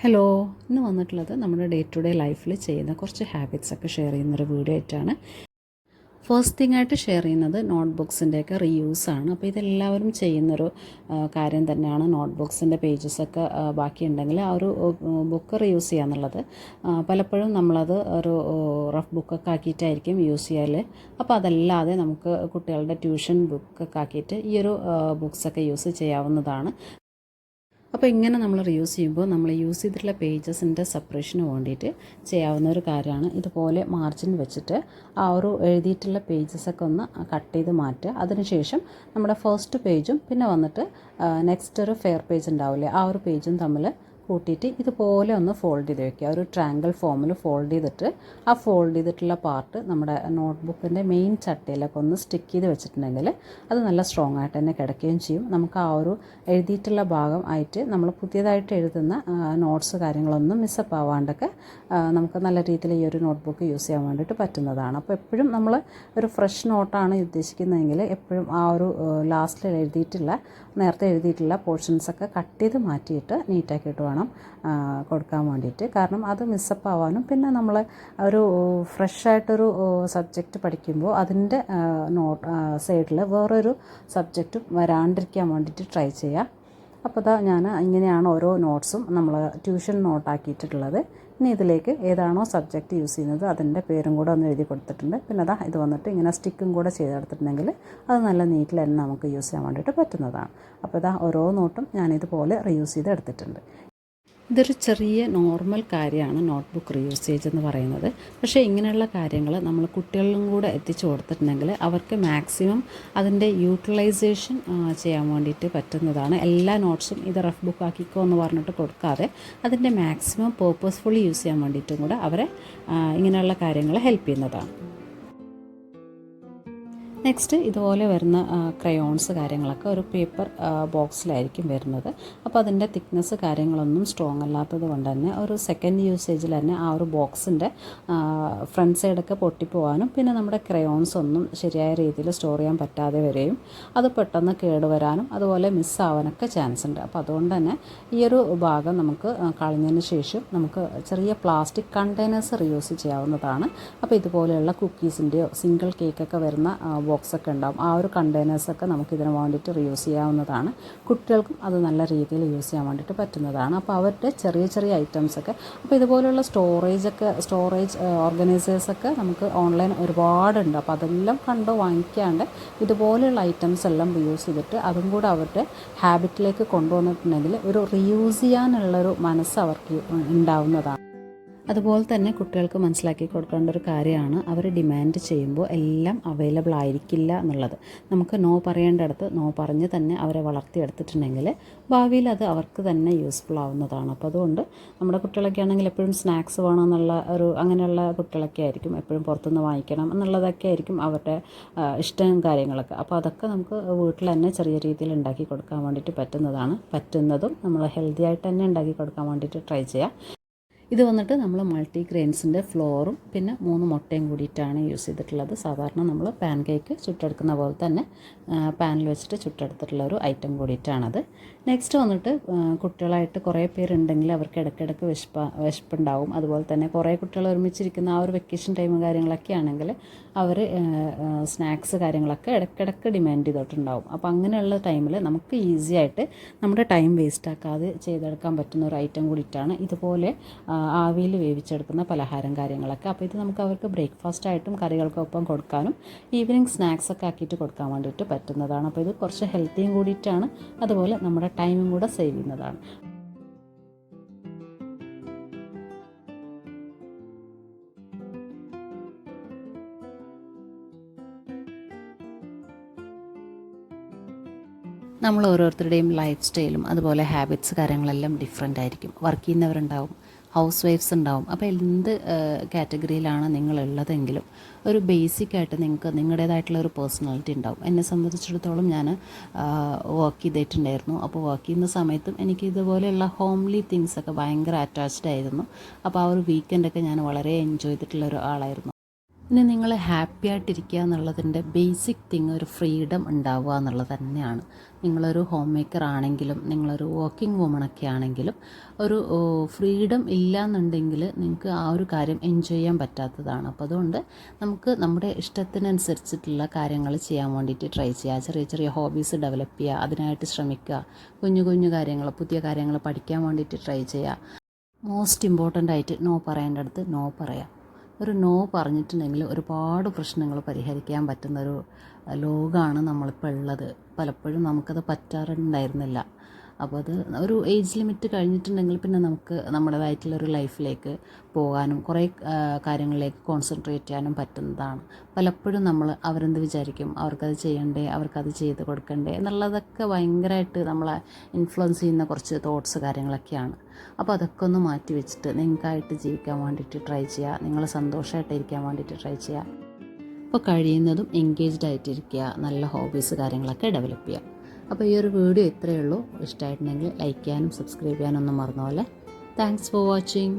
Hello, ഇന്ന് വന്നിട്ടുള്ളത് നമ്മുടെ ഡേ ടു ഡേ ലൈഫിൽ ചെയ്യുന്ന കുറച്ച് ഹാബിറ്റ്സൊക്കെ ഷെയർ ചെയ്യുന്നൊരു വീഡിയോ ആയിട്ടാണ്. ഫസ്റ്റ് തിങ് ആയിട്ട് ഷെയർ ചെയ്യുന്നത് നോട്ട് ബുക്സിൻ്റെയൊക്കെ റീയൂസാണ്. അപ്പോൾ ഇതെല്ലാവരും ചെയ്യുന്നൊരു കാര്യം തന്നെയാണ്. നോട്ട് ബുക്സിൻ്റെ പേജസൊക്കെ ബാക്കിയുണ്ടെങ്കിൽ ആ ഒരു ബുക്ക് റീയൂസ് ചെയ്യുക എന്നുള്ളത്. പലപ്പോഴും നമ്മളത് ഒരു റഫ് ബുക്കൊക്കെ ആക്കിയിട്ടായിരിക്കും യൂസ് ചെയ്യൽ. അപ്പോൾ അതല്ലാതെ നമുക്ക് കുട്ടികളുടെ ട്യൂഷൻ ബുക്കൊക്കെ ആക്കിയിട്ട് ഈ ഒരു ബുക്സൊക്കെ യൂസ് ചെയ്യാവുന്നതാണ്. അപ്പോൾ ഇങ്ങനെ നമ്മൾ റീയൂസ് ചെയ്യുമ്പോൾ നമ്മൾ യൂസ് ചെയ്തിട്ടുള്ള പേജസിൻ്റെ സെപ്പറേഷന് വേണ്ടിയിട്ട് ചെയ്യാവുന്ന ഒരു കാര്യമാണ്. ഇതുപോലെ മാർജിൻ വെച്ചിട്ട് ആ ഒരു എഴുതിയിട്ടുള്ള പേജസൊക്കെ ഒന്ന് കട്ട് ചെയ്ത് മാറ്റുക. അതിനുശേഷം നമ്മുടെ ഫസ്റ്റ് പേജും പിന്നെ വന്നിട്ട് നെക്സ്റ്റ് ഒരു ഫെയർ പേജ് ഉണ്ടാവില്ലേ, ആ ഒരു പേജും തമ്മിൽ കൂട്ടിയിട്ട് ഇതുപോലെ ഒന്ന് ഫോൾഡ് ചെയ്ത് വെക്കുക. ഒരു ട്രയാങ്കിൾ ഫോമിൽ ഫോൾഡ് ചെയ്തിട്ട് ആ ഫോൾഡ് ചെയ്തിട്ടുള്ള പാർട്ട് നമ്മുടെ നോട്ട്ബുക്കിൻ്റെ മെയിൻ ചട്ടയിലൊക്കെ ഒന്ന് സ്റ്റിക്ക് ചെയ്ത് വെച്ചിട്ടുണ്ടെങ്കിൽ അത് നല്ല സ്ട്രോങ് ആയിട്ട് തന്നെ കിടക്കുകയും ചെയ്യും. നമുക്ക് ആ ഒരു എഴുതിയിട്ടുള്ള ഭാഗം ആയിട്ട് നമ്മൾ പുതിയതായിട്ട് എഴുതുന്ന നോട്ട്സ് കാര്യങ്ങളൊന്നും മിസ്സപ്പ് ആവാണ്ടൊക്കെ നമുക്ക് നല്ല രീതിയിൽ ഈ ഒരു നോട്ട്ബുക്ക് യൂസ് ചെയ്യാൻ വേണ്ടിയിട്ട് പറ്റുന്നതാണ്. അപ്പോൾ എപ്പോഴും നമ്മൾ ഒരു ഫ്രഷ് നോട്ടാണ് ഉദ്ദേശിക്കുന്നതെങ്കിൽ എപ്പോഴും ആ ഒരു ലാസ്റ്റിൽ നേരത്തെ എഴുതിയിട്ടുള്ള പോർഷൻസൊക്കെ കട്ട് ചെയ്ത് മാറ്റിയിട്ട് നീറ്റാക്കിയിട്ട് വേണം കൊടുക്കാൻ വേണ്ടിയിട്ട്. കാരണം അത് മിസ്സപ്പ് ആവാനും പിന്നെ നമ്മൾ ഒരു ഫ്രഷായിട്ടൊരു സബ്ജക്റ്റ് പഠിക്കുമ്പോൾ അതിൻ്റെ സൈഡിൽ വേറൊരു സബ്ജക്റ്റും വരാണ്ടിരിക്കാൻ വേണ്ടിയിട്ട് ട്രൈ ചെയ്യുക. അപ്പോൾ ഞാൻ ഇങ്ങനെയാണ് ഓരോ നോട്ട്സും നമ്മൾ ട്യൂഷൻ നോട്ടാക്കിയിട്ടുള്ളത്. ഇനി ഇതിലേക്ക് ഏതാണോ സബ്ജക്റ്റ് യൂസ് ചെയ്യുന്നത് അതിൻ്റെ പേരും കൂടെ ഒന്ന് എഴുതി കൊടുത്തിട്ടുണ്ട്. പിന്നെ ഇത് വന്നിട്ട് ഇങ്ങനെ സ്റ്റിക്കും കൂടെ ചെയ്തെടുത്തിട്ടുണ്ടെങ്കിൽ അത് നല്ല നീറ്റിൽ തന്നെ നമുക്ക് യൂസ് ചെയ്യാൻ വേണ്ടിയിട്ട് പറ്റുന്നതാണ്. അപ്പോൾ ഓരോ നോട്ടും ഞാനിതുപോലെ റീയൂസ് ചെയ്ത് എടുത്തിട്ടുണ്ട്. ഇതൊരു ചെറിയ നോർമൽ കാര്യമാണ് നോട്ട് ബുക്ക് റീയൂസേജ് എന്ന് പറയുന്നത്. പക്ഷേ ഇങ്ങനെയുള്ള കാര്യങ്ങൾ നമ്മൾ കുട്ടികളിലും കൂടെ എത്തിച്ചു കൊടുത്തിട്ടുണ്ടെങ്കിൽ അവർക്ക് മാക്സിമം അതിൻ്റെ യൂട്ടിലൈസേഷൻ ചെയ്യാൻ വേണ്ടിയിട്ട് പറ്റുന്നതാണ്. എല്ലാ നോട്ട്സും ഇത് റഫ് ബുക്ക് ആക്കിക്കോ എന്ന് പറഞ്ഞിട്ട് കൊടുക്കാതെ അതിൻ്റെ മാക്സിമം പേർപ്പസ്ഫുള്ളി യൂസ് ചെയ്യാൻ വേണ്ടിയിട്ടും കൂടെ അവരെ ഇങ്ങനെയുള്ള കാര്യങ്ങൾ ഹെൽപ്പ് ചെയ്യുന്നതാണ്. നെക്സ്റ്റ് ഇതുപോലെ വരുന്ന ക്രയോൺസ് കാര്യങ്ങളൊക്കെ ഒരു പേപ്പർ ബോക്സിലായിരിക്കും വരുന്നത്. അപ്പോൾ അതിൻ്റെ തിക്നെസ് കാര്യങ്ങളൊന്നും സ്ട്രോങ് അല്ലാത്തത് കൊണ്ട് തന്നെ ഒരു സെക്കൻഡ് യൂസേജിൽ തന്നെ ആ ഒരു ബോക്സിൻ്റെ ഫ്രണ്ട് സൈഡൊക്കെ പൊട്ടിപ്പോവാനും പിന്നെ നമ്മുടെ ക്രയോൺസ് ഒന്നും ശരിയായ രീതിയിൽ സ്റ്റോർ ചെയ്യാൻ പറ്റാതെ വരികയും അത് പെട്ടെന്ന് കേടുവരാനും അതുപോലെ മിസ്സാവാനൊക്കെ ചാൻസ് ഉണ്ട്. അപ്പോൾ അതുകൊണ്ട് തന്നെ ഈ ഒരു ഭാഗം നമുക്ക് കളഞ്ഞതിന് ശേഷം നമുക്ക് ചെറിയ പ്ലാസ്റ്റിക് കണ്ടെയ്നേഴ്സ് റീയൂസ് ചെയ്യാവുന്നതാണ്. അപ്പോൾ ഇതുപോലെയുള്ള കുക്കീസിൻ്റെയോ സിംഗിൾ കേക്കൊക്കെ വരുന്ന ബോക്സൊക്കെ ഉണ്ടാകും. ആ ഒരു കണ്ടെയ്നേഴ്സൊക്കെ നമുക്ക് ഇതിന് വേണ്ടിയിട്ട് റീയൂസ് ചെയ്യാവുന്നതാണ്. കുട്ടികൾക്കും അത് നല്ല രീതിയിൽ യൂസ് ചെയ്യാൻ വേണ്ടിയിട്ട് പറ്റുന്നതാണ്. അപ്പോൾ അവരുടെ ചെറിയ ചെറിയ ഐറ്റംസൊക്കെ അപ്പോൾ ഇതുപോലെയുള്ള സ്റ്റോറേജ് ഓർഗനൈസേഴ്സൊക്കെ നമുക്ക് ഓൺലൈൻ ഒരുപാടുണ്ട്. അപ്പോൾ അതെല്ലാം വാങ്ങിക്കാണ്ട് ഇതുപോലെയുള്ള ഐറ്റംസ് എല്ലാം റീയൂസ് ചെയ്തിട്ട് അതും കൂടെ അവരുടെ ഹാബിറ്റിലേക്ക് കൊണ്ടുവന്നിട്ടുണ്ടെങ്കിൽ ഒരു റീയൂസ് ചെയ്യാനുള്ളൊരു മനസ്സ് അവർക്ക് ഉണ്ടാവുന്നതാണ്. അതുപോലെ തന്നെ കുട്ടികൾക്ക് മനസ്സിലാക്കി കൊടുക്കേണ്ട ഒരു കാര്യമാണ് അവർ ഡിമാൻഡ് ചെയ്യുമ്പോൾ എല്ലാം അവൈലബിൾ ആയിരിക്കില്ല എന്നുള്ളത്. നമുക്ക് നോ പറയേണ്ടടുത്ത് നോ പറഞ്ഞ് തന്നെ അവരെ വളർത്തിയെടുത്തിട്ടുണ്ടെങ്കിൽ ഭാവിയിൽ അത് അവർക്ക് തന്നെ യൂസ്ഫുൾ ആവുന്നതാണ്. അപ്പോൾ അതുകൊണ്ട് നമ്മുടെ കുട്ടികളൊക്കെ ആണെങ്കിൽ എപ്പോഴും സ്നാക്സ് വേണമെന്നുള്ള അങ്ങനെയുള്ള കുട്ടികളൊക്കെ ആയിരിക്കും എപ്പോഴും പുറത്തുനിന്ന് വാങ്ങിക്കണം എന്നുള്ളതൊക്കെ ആയിരിക്കും അവരുടെ ഇഷ്ടവും കാര്യങ്ങളൊക്കെ. അപ്പോൾ അതൊക്കെ നമുക്ക് വീട്ടിൽ തന്നെ ചെറിയ രീതിയിൽ ഉണ്ടാക്കി കൊടുക്കാൻ വേണ്ടിയിട്ട് പറ്റുന്നതും നമ്മൾ ഹെൽത്തി ആയിട്ട് തന്നെ ഉണ്ടാക്കി കൊടുക്കാൻ വേണ്ടിയിട്ട് ട്രൈ ചെയ്യാം. ഇത് വന്നിട്ട് നമ്മൾ മൾട്ടി ഗ്രെയിൻസിൻ്റെ ഫ്ലോറും പിന്നെ 3 മുട്ടയും കൂടിയിട്ടാണ് യൂസ് ചെയ്തിട്ടുള്ളത്. സാധാരണ നമ്മൾ പാൻ കേക്ക് ചുട്ടെടുക്കുന്ന പോലെ തന്നെ പാനിൽ വെച്ചിട്ട് ചുട്ടെടുത്തിട്ടുള്ള ഒരു ഐറ്റം കൂടിയിട്ടാണത്. നെക്സ്റ്റ് വന്നിട്ട് കുട്ടികളായിട്ട് കുറേ പേരുണ്ടെങ്കിൽ അവർക്ക് ഇടയ്ക്കിടയ്ക്ക് വിശപ്പുണ്ടാവും. അതുപോലെ തന്നെ കുറേ കുട്ടികൾ ഒരുമിച്ചിരിക്കുന്ന ആ ഒരു വെക്കേഷൻ ടൈം കാര്യങ്ങളൊക്കെ ആണെങ്കിൽ അവർ സ്നാക്സ് കാര്യങ്ങളൊക്കെ ഇടയ്ക്കിടയ്ക്ക് ഡിമാൻഡ് ചെയ്തിട്ടുണ്ടാവും. അപ്പോൾ അങ്ങനെയുള്ള ടൈമിൽ നമുക്ക് ഈസി ആയിട്ട് നമ്മുടെ ടൈം വേസ്റ്റ് ആക്കാതെ ചെയ്തെടുക്കാൻ പറ്റുന്ന ഒരു ഐറ്റം കൂടിയിട്ടാണ് ഇതുപോലെ ആവിയിൽ വേവിച്ചെടുക്കുന്ന പലഹാരം കാര്യങ്ങളൊക്കെ. അപ്പോൾ ഇത് നമുക്ക് അവർക്ക് ബ്രേക്ക്ഫാസ്റ്റ് ആയിട്ടും കറികൾക്കൊപ്പം കൊടുക്കാനും ഈവനിങ് സ്നാക്സൊക്കെ ആക്കിയിട്ട് കൊടുക്കാൻ വേണ്ടിയിട്ട് പറ്റുന്നതാണ്. അപ്പോൾ ഇത് കുറച്ച് ഹെൽത്തിയും കൂടിയിട്ടാണ്, അതുപോലെ നമ്മുടെ ടൈമും കൂടെ സേവ് ചെയ്യുന്നതാണ്. നമ്മൾ ഓരോരുത്തരുടെയും ലൈഫ് സ്റ്റൈലും അതുപോലെ ഹാബിറ്റ്സ് കാര്യങ്ങളെല്ലാം ഡിഫറെൻ്റ് ആയിരിക്കും. വർക്ക് ചെയ്യുന്നവരുണ്ടാവും, ഹൗസ് വൈഫ്സ് ഉണ്ടാവും. അപ്പോൾ എന്ത് കാറ്റഗറിയിലാണ് നിങ്ങളുള്ളതെങ്കിലും ഒരു ബേസിക്കായിട്ട് നിങ്ങൾക്ക് നിങ്ങളുടേതായിട്ടുള്ള ഒരു പേഴ്സണാലിറ്റി ഉണ്ടാവും. എന്നെ സംബന്ധിച്ചിടത്തോളം ഞാൻ വർക്ക് ചെയ്തിട്ടുണ്ടായിരുന്നു. അപ്പോൾ വർക്ക് ചെയ്യുന്ന സമയത്തും എനിക്ക് ഇതുപോലെയുള്ള ഹോംലി തിങ്സൊക്കെ ഭയങ്കര അറ്റാച്ച്ഡ് ആയിരുന്നു. അപ്പോൾ ആ ഒരു വീക്കെൻഡൊക്കെ ഞാൻ വളരെ എൻജോയ് ചെയ്തിട്ടുള്ള ഒരു ആളായിരുന്നു. ഇനി നിങ്ങൾ ഹാപ്പി ആയിട്ടിരിക്കുക എന്നുള്ളതിൻ്റെ ബേസിക് തിങ് ഒരു ഫ്രീഡം ഉണ്ടാവുക എന്നുള്ളത് തന്നെയാണ്. നിങ്ങളൊരു ഹോം മേക്കർ ആണെങ്കിലും നിങ്ങളൊരു വർക്കിംഗ് വുമണൊക്കെ ആണെങ്കിലും ഒരു ഫ്രീഡം ഇല്ല എന്നുണ്ടെങ്കിൽ നിങ്ങൾക്ക് ആ ഒരു കാര്യം എൻജോയ് ചെയ്യാൻ പറ്റാത്തതാണ്. അപ്പോൾ അതുകൊണ്ട് നമുക്ക് നമ്മുടെ ഇഷ്ടത്തിനനുസരിച്ചിട്ടുള്ള കാര്യങ്ങൾ ചെയ്യാൻ വേണ്ടിയിട്ട് ട്രൈ ചെയ്യുക. ചെറിയ ചെറിയ ഹോബീസ് ഡെവലപ്പ് ചെയ്യുക, അതിനായിട്ട് ശ്രമിക്കുക. കുഞ്ഞു കുഞ്ഞു കാര്യങ്ങൾ, പുതിയ കാര്യങ്ങൾ പഠിക്കാൻ വേണ്ടിയിട്ട് ട്രൈ ചെയ്യുക. മോസ്റ്റ് ഇമ്പോർട്ടൻ്റ് ആയിട്ട് നോ പറയേണ്ടടുത്ത് നോ പറയാം. ഒരു നോ പറഞ്ഞിട്ടുണ്ടെങ്കിൽ ഒരുപാട് പ്രശ്നങ്ങൾ പരിഹരിക്കാൻ പറ്റുന്നൊരു ലോകമാണ് നമ്മളിപ്പോൾ ഉള്ളത്. പലപ്പോഴും നമുക്കത് പറ്റാറുണ്ടായിരുന്നില്ല. അപ്പോൾ അത് ഒരു ഏജ് ലിമിറ്റ് കഴിഞ്ഞിട്ടുണ്ടെങ്കിൽ പിന്നെ നമുക്ക് നമ്മുടേതായിട്ടുള്ളൊരു ലൈഫിലേക്ക് പോകാനും കുറേ കാര്യങ്ങളിലേക്ക് കോൺസെൻട്രേറ്റ് ചെയ്യാനും പറ്റുന്നതാണ്. പലപ്പോഴും നമ്മൾ അവരെന്ത് വിചാരിക്കും, അവർക്കത് ചെയ്യണ്ടേ, അവർക്കത് ചെയ്ത് കൊടുക്കണ്ടേ എന്നുള്ളതൊക്കെ ഭയങ്കരമായിട്ട് നമ്മളെ ഇൻഫ്ലുവൻസ് ചെയ്യുന്ന കുറച്ച് തോട്ട്സ് കാര്യങ്ങളൊക്കെയാണ്. അപ്പോൾ അതൊക്കെ ഒന്ന് മാറ്റി വെച്ചിട്ട് നിങ്ങൾക്കായിട്ട് ജീവിക്കാൻ വേണ്ടിയിട്ട് ട്രൈ ചെയ്യുക. നിങ്ങൾ സന്തോഷമായിട്ടിരിക്കാൻ വേണ്ടിയിട്ട് ട്രൈ ചെയ്യുക. അപ്പോൾ കഴിയുന്നതും എൻഗേജ്ഡ് ആയിട്ടിരിക്കുക, നല്ല ഹോബീസ് കാര്യങ്ങളൊക്കെ ഡെവലപ്പ് ചെയ്യുക. അപ്പോൾ ഈ ഒരു വീഡിയോ ഇത്രയേ ഉള്ളൂ. ഇഷ്ടമായിട്ടുണ്ടെങ്കിൽ ലൈക്ക് ചെയ്യാനും സബ്സ്ക്രൈബ് ചെയ്യാനൊന്നും മറന്നു പോലെ. Thanks for watching.